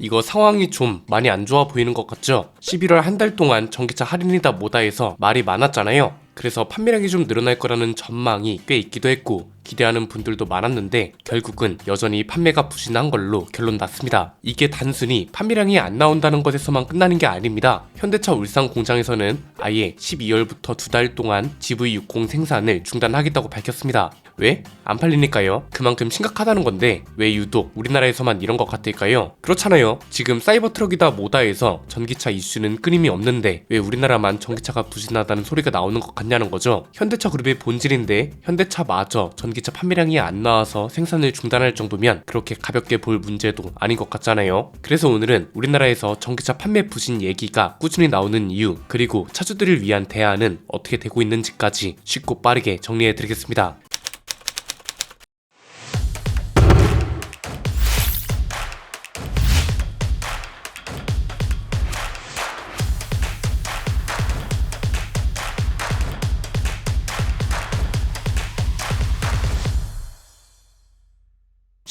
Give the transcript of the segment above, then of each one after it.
이거 상황이 좀 많이 안 좋아 보이는 것 같죠? 11월 한 달 동안 전기차 할인이다 뭐다 해서 말이 많았잖아요. 그래서 판매량이 좀 늘어날 거라는 전망이 꽤 있기도 했고 기대하는 분들도 많았는데 결국은 여전히 판매가 부진한 걸로 결론 났습니다. 이게 단순히 판매량이 안 나온다는 것에서만 끝나는 게 아닙니다. 현대차 울산 공장에서는 아예 12월부터 2달 동안 GV60 생산을 중단하겠다고 밝혔습니다. 왜? 안 팔리니까요. 그만큼 심각하다는 건데 왜 유독 우리나라에서만 이런 것 같을까요? 그렇잖아요. 지금 사이버 트럭이다 뭐다 해서 전기차 이슈는 끊임이 없는데 왜 우리나라만 전기차가 부진하다는 소리가 나오는 것 같냐는 거죠. 현대차 그룹의 본질인데 현대차마저 전기차 판매량이 안 나와서 생산을 중단할 정도면 그렇게 가볍게 볼 문제도 아닌 것 같잖아요. 그래서 오늘은 우리나라에서 전기차 판매 부진 얘기가 꾸준히 나오는 이유, 그리고 차주들을 위한 대안은 어떻게 되고 있는지까지 쉽고 빠르게 정리해드리겠습니다.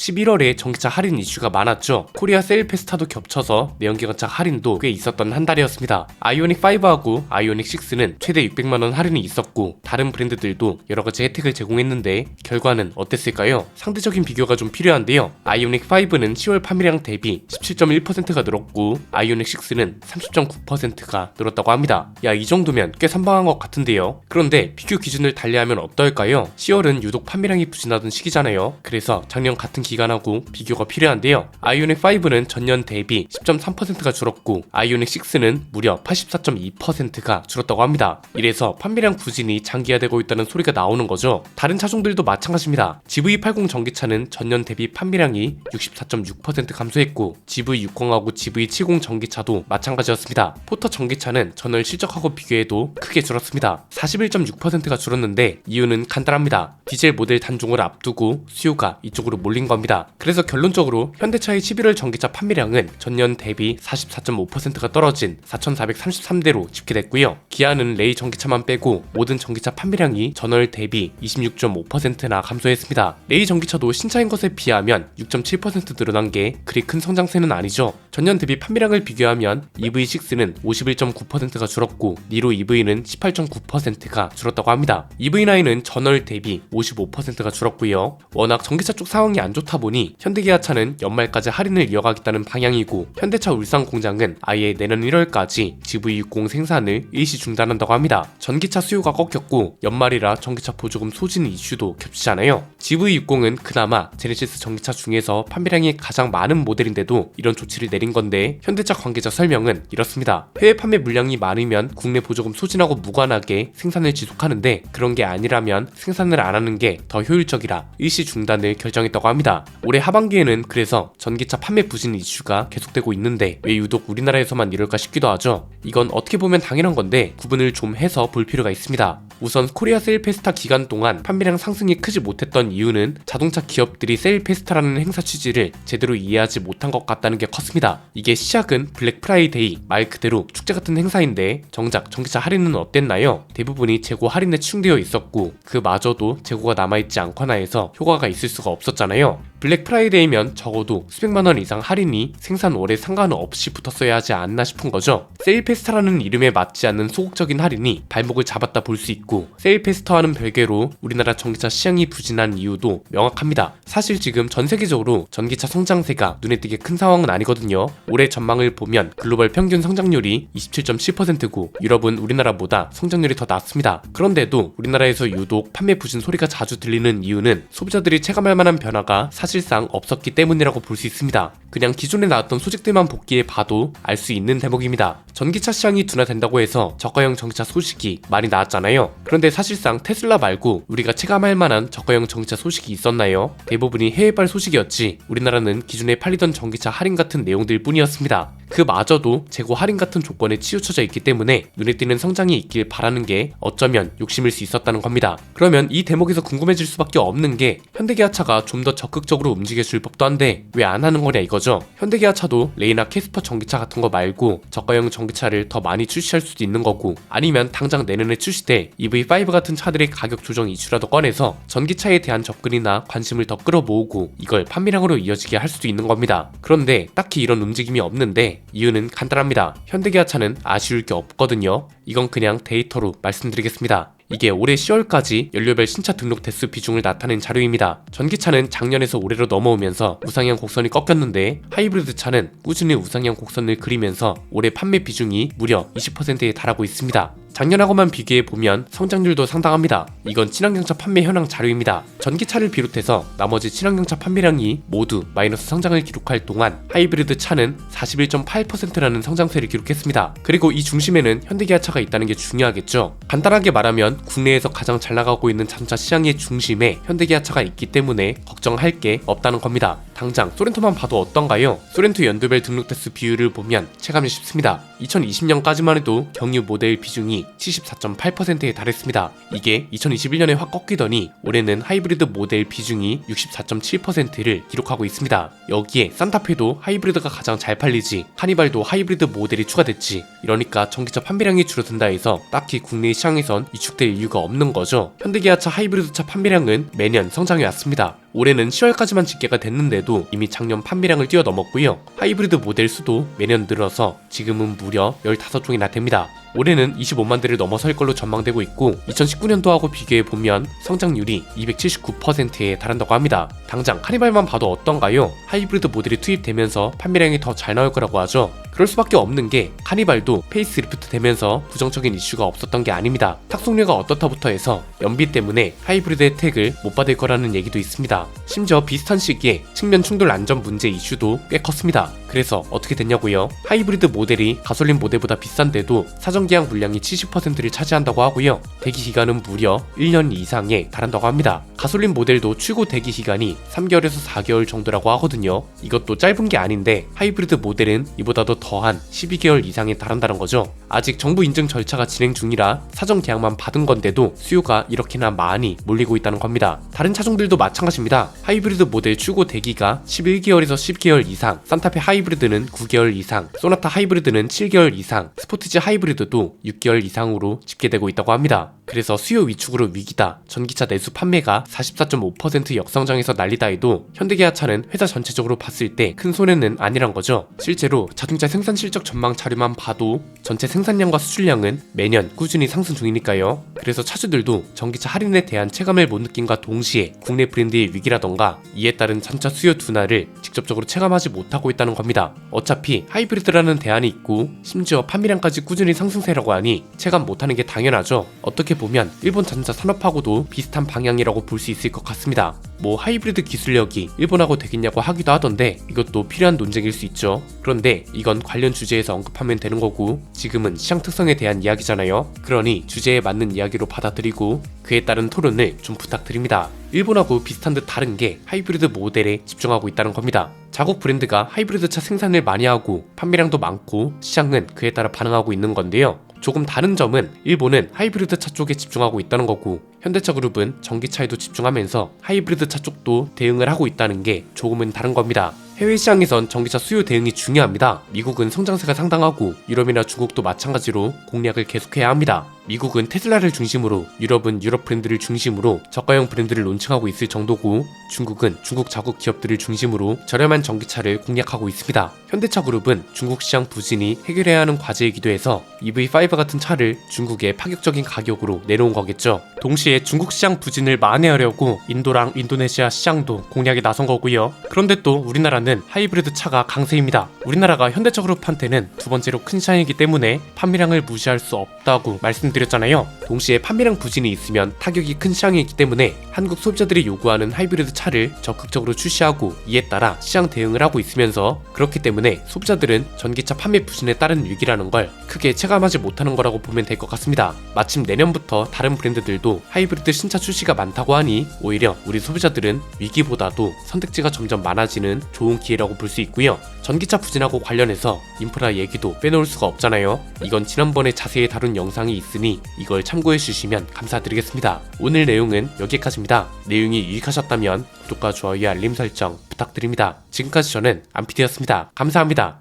(11월에) 전기차 할인 이슈가 많았죠. 코리아 세일 페스타도 겹쳐서 내연기관차 할인도 꽤 있었던 한 달이었습니다. 아이오닉5하고 아이오닉6는 최대 600만원 할인이 있었고 다른 브랜드들도 여러가지 혜택을 제공했는데 결과는 어땠을까요? 상대적인 비교가 좀 필요한데요. 아이오닉5는 10월 판매량 대비 17.1%가 늘었고 아이오닉6는 30.9%가 늘었다고 합니다. 야, 이 정도면 꽤 선방한 것 같은데요. 그런데 비교 기준을 달리하면 어떨까요? 10월은 유독 판매량이 부진하던 시기잖아요. 그래서 작년 같은 기간하고 비교가 필요한데요. 아이오닉5는 전년 대비 10.3%가 줄었고 아이오닉6는 무려 84.2%가 줄었다고 합니다. 이래서 판매량 부진이 장기화되고 있다는 소리가 나오는 거죠. 다른 차종들도 마찬가지입니다. GV80 전기차는 전년 대비 판매량이 64.6% 감소했고 GV60하고 GV70 전기차도 마찬가지였습니다. 포터 전기차는 전월 실적하고 비교해도 크게 줄었습니다. 41.6%가 줄었는데 이유는 간단합니다. 디젤 모델 단종을 앞두고 수요가 이쪽으로 몰린 겁니다. 그래서 결론적으로 현대차의 11월 전기차 판매량은 전년 대비 44.5%가 떨어진 4,433대로 집계됐고요. 기아는 레이 전기차만 빼고 모든 전기차 판매량이 전월 대비 26.5%나 감소했습니다. 레이 전기차도 신차인 것에 비하면 6.7% 늘어난 게 그리 큰 성장세는 아니죠. 전년 대비 판매량을 비교하면 EV6는 51.9%가 줄었고 니로 EV는 18.9%가 줄었다고 합니다. EV9은 전월 대비 55%가 줄었고요. 워낙 전기차 쪽 상황이 안 좋다 보니 현대기아차는 연말까지 할인을 이어가겠다는 방향이고 현대차 울산 공장은 아예 내년 1월까지 GV60 생산을 일시 중단한다고 합니다. 전기차 수요가 꺾였고 연말이라 전기차 보조금 소진 이슈도 겹치잖아요. GV60은 그나마 제네시스 전기차 중에서 판매량이 가장 많은 모델인데도 이런 조치를 내린 건데 현대차 관계자 설명은 이렇습니다. 해외 판매 물량이 많으면 국내 보조금 소진하고 무관하게 생산을 지속하는데 그런 게 아니라면 생산을 안 하는 게 더 효율적이라 일시 중단을 결정했다고 합니다. 올해 하반기에는 그래서 전기차 판매 부진 이슈가 계속되고 있는데 왜 유독 우리나라에서만 이럴까 싶기도 하죠. 이건 어떻게 보면 당연한 건데 구분을 좀 해서 볼 필요가 있습니다. 우선 코리아 세일 페스타 기간 동안 판매량 상승이 크지 못했던 이유는 자동차 기업들이 세일 페스타라는 행사 취지를 제대로 이해하지 못한 것 같다는 게 컸습니다. 이게 시작은 블랙 프라이데이, 말 그대로 축제 같은 행사인데 정작 전기차 할인은 어땠나요? 대부분이 재고 할인에 치중되어 있었고 그마저도 재고가 남아있지 않거나 해서 효과가 있을 수가 없었잖아요. 블랙 프라이데이면 적어도 수백만원 이상 할인이 생산월에 상관없이 붙었어야 하지 않나 싶은 거죠. 세일 페스타라는 이름에 맞지 않는 소극적인 할인이 발목을 잡았다 볼 수 있고 세일 페스타와는 별개로 우리나라 전기차 시장이 부진한 이유도 명확합니다. 사실 지금 전 세계적으로 전기차 성장세가 눈에 띄게 큰 상황은 아니거든요. 올해 전망을 보면 글로벌 평균 성장률이 27.7%고 유럽은 우리나라보다 성장률이 더 낮습니다. 그런데도 우리나라에서 유독 판매 부진 소리가 자주 들리는 이유는 소비자들이 체감할 만한 변화가 사실상 없었기 때문이라고 볼 수 있습니다. 그냥 기존에 나왔던 소식들만 복기해 봐도 알 수 있는 대목입니다. 전기차 시장이 둔화된다고 해서 저가형 전기차 소식이 많이 나왔잖아요. 그런데 사실상 테슬라 말고 우리가 체감할 만한 저가형 전기차 소식이 있었나요? 대부분이 해외발 소식이었지 우리나라는 기존에 팔리던 전기차 할인 같은 내용들 뿐이었습니다. 그마저도 재고 할인 같은 조건에 치우쳐져 있기 때문에 눈에 띄는 성장이 있길 바라는 게 어쩌면 욕심일 수 있었다는 겁니다. 그러면 이 대목에서 궁금해질 수밖에 없는 게 현대기아차가 좀 더 적극적으로 움직여줄 법도 한데 왜 안 하는 거냐 이거죠. 현대기아차도 레이나 캐스퍼 전기차 같은 거 말고 저가형 전기차를 더 많이 출시할 수도 있는 거고, 아니면 당장 내년에 출시될 EV5 같은 차들의 가격 조정 이슈라도 꺼내서 전기차에 대한 접근이나 관심을 더 끌어모으고 이걸 판매량으로 이어지게 할 수도 있는 겁니다. 그런데 딱히 이런 움직임이 없는데 이유는 간단합니다. 현대기아차는 아쉬울 게 없거든요. 이건 그냥 데이터로 말씀드리겠습니다. 이게 올해 10월까지 연료별 신차 등록 대수 비중을 나타낸 자료입니다. 전기차는 작년에서 올해로 넘어오면서 우상향 곡선이 꺾였는데 하이브리드 차는 꾸준히 우상향 곡선을 그리면서 올해 판매 비중이 무려 20%에 달하고 있습니다. 작년하고만 비교해보면 성장률도 상당합니다. 이건 친환경차 판매 현황 자료입니다. 전기차를 비롯해서 나머지 친환경차 판매량이 모두 마이너스 성장을 기록할 동안 하이브리드 차는 41.8%라는 성장세를 기록했습니다. 그리고 이 중심에는 현대기아차가 있다는 게 중요하겠죠. 간단하게 말하면 국내에서 가장 잘 나가고 있는 자동차 시장의 중심에 현대기아차가 있기 때문에 걱정할 게 없다는 겁니다. 당장 소렌토만 봐도 어떤가요? 소렌토 연도별 등록 대수 비율을 보면 체감이 쉽습니다. 2020년까지만 해도 경유 모델 비중이 74.8%에 달했습니다. 이게 2021년에 확 꺾이더니 올해는 하이브리드 모델 비중이 64.7%를 기록하고 있습니다. 여기에 산타페도 하이브리드가 가장 잘 팔리지, 카니발도 하이브리드 모델이 추가됐지, 이러니까 전기차 판매량이 줄어든다 해서 딱히 국내 시장에선 위축될 이유가 없는 거죠. 현대기아차 하이브리드차 판매량은 매년 성장해 왔습니다. 올해는 10월까지만 집계가 됐는데도 이미 작년 판매량을 뛰어넘었고요. 하이브리드 모델 수도 매년 늘어서 지금은 무려 15종이나 됩니다. 올해는 25만 대를 넘어설 걸로 전망되고 있고 2019년도하고 비교해보면 성장률이 279%에 달한다고 합니다. 당장 카니발만 봐도 어떤가요? 하이브리드 모델이 투입되면서 판매량이 더 잘 나올 거라고 하죠. 그럴 수밖에 없는 게 카니발도 페이스리프트 되면서 부정적인 이슈가 없었던 게 아닙니다. 탁송료가 어떻다부터 해서 연비 때문에 하이브리드 혜택을 못 받을 거라는 얘기도 있습니다. 심지어 비슷한 시기에 측면 충돌 안전 문제 이슈도 꽤 컸습니다. 그래서 어떻게 됐냐고요? 하이브리드 모델이 가솔린 모델보다 비싼데도 사전계약 물량이 70%를 차지한다고 하고요. 대기 기간은 무려 1년 이상에 달한다고 합니다. 가솔린 모델도 최고 대기 기간이 3개월에서 4개월 정도라고 하거든요. 이것도 짧은 게 아닌데 하이브리드 모델은 이보다도 더한 12개월 이상에 달한다는 거죠. 아직 정부 인증 절차가 진행 중이라 사전 계약만 받은 건데도 수요가 이렇게나 많이 몰리고 있다는 겁니다. 다른 차종들도 마찬가지입니다. 하이브리드 모델 최고 대기가 11개월에서 10개월 이상, 산타페 하이브리드는 9개월 이상, 소나타 하이브리드는 7개월 이상, 스포티지 하이브리드도 6개월 이상으로 집계되고 있다고 합니다. 그래서 수요 위축으로 위기다, 전기차 내수 판매가 44.5% 역성장에서 난리다 해도 현대기아차는 회사 전체적으로 봤을 때 큰 손해는 아니란 거죠. 실제로 자동차 생산 실적 전망 자료만 봐도 전체 생산량과 수출량은 매년 꾸준히 상승 중이니까요. 그래서 차주들도 전기차 할인에 대한 체감을 못 느낀과 동시에 국내 브랜드의 위기라던가 이에 따른 전차 수요 둔화를 직접적으로 체감하지 못하고 있다는 겁니다. 어차피 하이브리드라는 대안이 있고 심지어 판매량까지 꾸준히 상승세라고 하니 체감 못하는 게 당연하죠. 어떻게 보면 일본 자동차 산업하고도 비슷한 방향이라고 볼 수 있을 것 같습니다. 뭐 하이브리드 기술력이 일본하고 되겠냐고 하기도 하던데 이것도 필요한 논쟁일 수 있죠. 그런데 이건 관련 주제에서 언급하면 되는 거고 지금은 시장 특성에 대한 이야기잖아요. 그러니 주제에 맞는 이야기로 받아들이고 그에 따른 토론을 좀 부탁드립니다. 일본하고 비슷한 듯 다른 게 하이브리드 모델에 집중하고 있다는 겁니다. 자국 브랜드가 하이브리드 차 생산을 많이 하고 판매량도 많고 시장은 그에 따라 반응하고 있는 건데요. 조금 다른 점은 일본은 하이브리드 차 쪽에 집중하고 있다는 거고 현대차 그룹은 전기차에도 집중하면서 하이브리드 차 쪽도 대응을 하고 있다는 게 조금은 다른 겁니다. 해외 시장에선 전기차 수요 대응이 중요합니다. 미국은 성장세가 상당하고 유럽이나 중국도 마찬가지로 공략을 계속해야 합니다. 미국은 테슬라를 중심으로, 유럽은 유럽 브랜드를 중심으로 저가형 브랜드를 론칭하고 있을 정도고 중국은 중국 자국 기업들을 중심으로 저렴한 전기차를 공략하고 있습니다. 현대차 그룹은 중국 시장 부진이 해결해야 하는 과제이기도 해서 EV5 같은 차를 중국의 파격적인 가격으로 내놓은 거겠죠. 동시에 중국 시장 부진을 만회하려고 인도랑 인도네시아 시장도 공략에 나선 거고요. 그런데 또 우리나라는 하이브리드 차가 강세입니다. 우리나라가 현대차 그룹한테는 두 번째로 큰 시장이기 때문에 판매량을 무시할 수 없다고 말씀드렸습니다. 말씀드렸잖아요. 동시에 판매량 부진이 있으면 타격이 큰 시장이기 때문에 한국 소비자들이 요구하는 하이브리드 차를 적극적으로 출시하고 이에 따라 시장 대응을 하고 있으면서, 그렇기 때문에 소비자들은 전기차 판매 부진에 따른 위기라는 걸 크게 체감하지 못하는 거라고 보면 될 것 같습니다. 마침 내년부터 다른 브랜드들도 하이브리드 신차 출시가 많다고 하니 오히려 우리 소비자들은 위기보다도 선택지가 점점 많아지는 좋은 기회라고 볼 수 있고요. 전기차 부진하고 관련해서 인프라 얘기도 빼놓을 수가 없잖아요. 이건 지난번에 자세히 다룬 영상이 있으니 이걸 참고해 주시면 감사드리겠습니다. 오늘 내용은 여기까지입니다. 내용이 유익하셨다면 구독과 좋아요, 알림 설정 부탁드립니다. 지금까지 저는 안피디였습니다. 감사합니다.